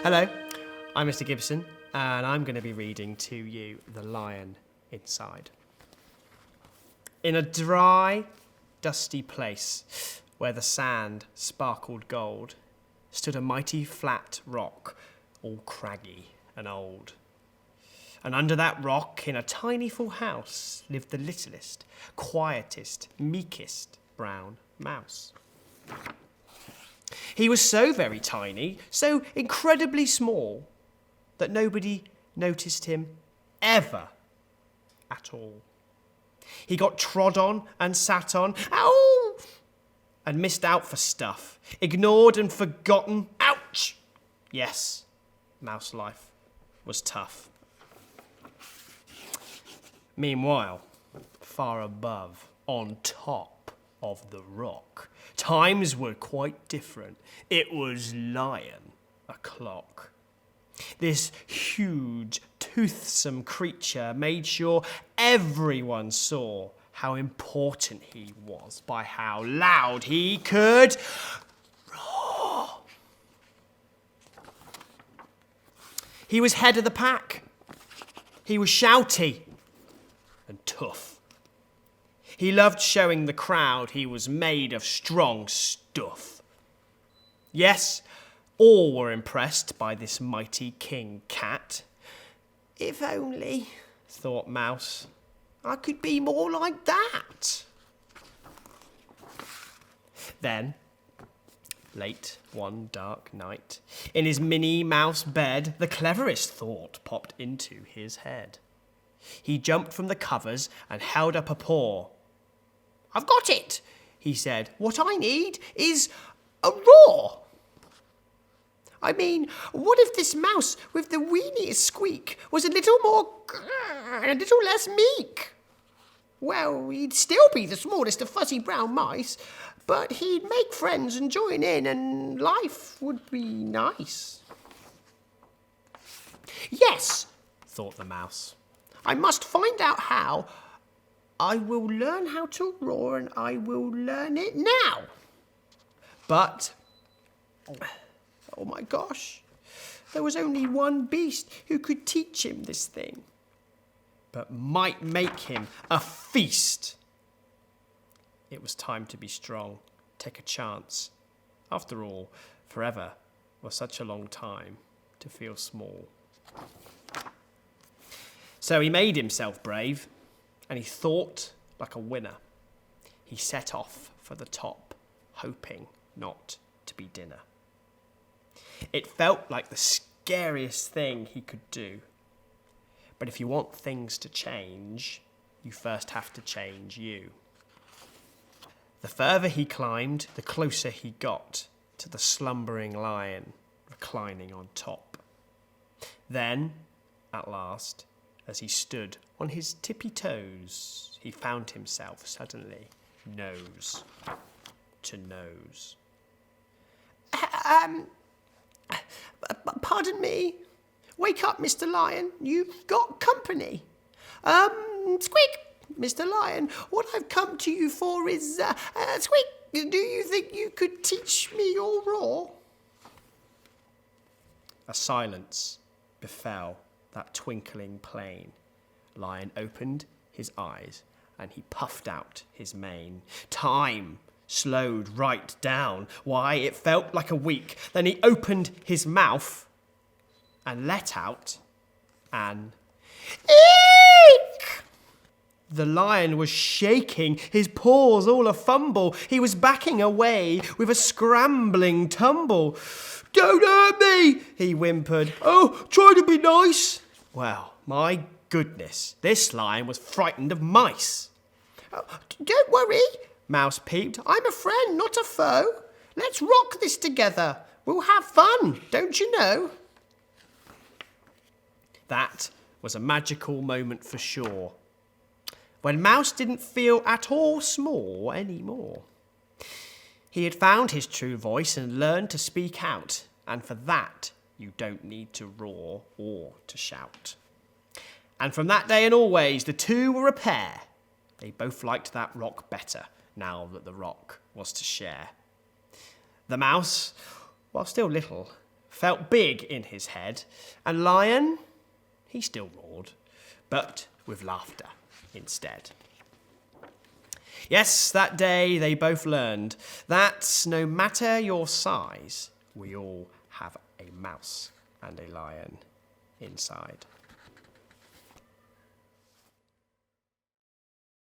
Hello, I'm Mr. Gibson, and I'm going to be reading to you The Lion Inside. In a dry, dusty place where the sand sparkled gold stood a mighty flat rock, all craggy and old. And under that rock, in a tiny full house, lived the littlest, quietest, meekest brown mouse. He was so very tiny, so incredibly small, that nobody noticed him ever at all. He got trod on and sat on, ow, and missed out for stuff, ignored and forgotten, ouch. Yes, mouse life was tough. Meanwhile, far above, on top of the rock, times were quite different. It was Lion o'clock. This huge, toothsome creature made sure everyone saw how important he was by how loud he could roar. He was head of the pack. He was shouty and tough. He loved showing the crowd he was made of strong stuff. Yes, all were impressed by this mighty king cat. If only, thought Mouse, I could be more like that. Then, late one dark night, in his Minnie Mouse bed, the cleverest thought popped into his head. He jumped from the covers and held up a paw. I've got it, he said. What I need is a roar. I mean, what if this mouse with the weeniest squeak was a little more and a little less meek? Well, he'd still be the smallest of fuzzy brown mice, but he'd make friends and join in, and life would be nice. Yes, thought the mouse. I must find out how. I will learn how to roar, and I will learn it now. But, oh my gosh, there was only one beast who could teach him this thing, but might make him a feast. It was time to be strong, take a chance. After all, forever was such a long time to feel small. So he made himself brave, and he thought like a winner. He set off for the top, hoping not to be dinner. It felt like the scariest thing he could do. But if you want things to change, you first have to change you. The further he climbed, the closer he got to the slumbering lion reclining on top. Then, at last, as he stood on his tippy toes, he found himself suddenly nose to nose. Pardon me. Wake up, Mr. Lion. You've got company. Squeak, Mr. Lion. What I've come to you for is, Squeak, do you think you could teach me your roar? A silence befell that twinkling plain. Lion opened his eyes and he puffed out his mane. Time slowed right down. Why, it felt like a week. Then he opened his mouth and let out an eek! The lion was shaking, his paws all a-fumble. He was backing away with a scrambling tumble. Don't hurt me, he whimpered. Oh, try to be nice. Well, my goodness, this lion was frightened of mice. Oh, don't worry, Mouse peeped. I'm a friend, not a foe. Let's rock this together. We'll have fun, don't you know? That was a magical moment for sure, when Mouse didn't feel at all small anymore. He had found his true voice and learned to speak out, and for that you don't need to roar or to shout. And from that day and always, the two were a pair. They both liked that rock better, now that the rock was to share. The mouse, while still little, felt big in his head, and Lion, he still roared, but with laughter instead. Yes, that day they both learned that no matter your size, we all have a mouse and a lion inside.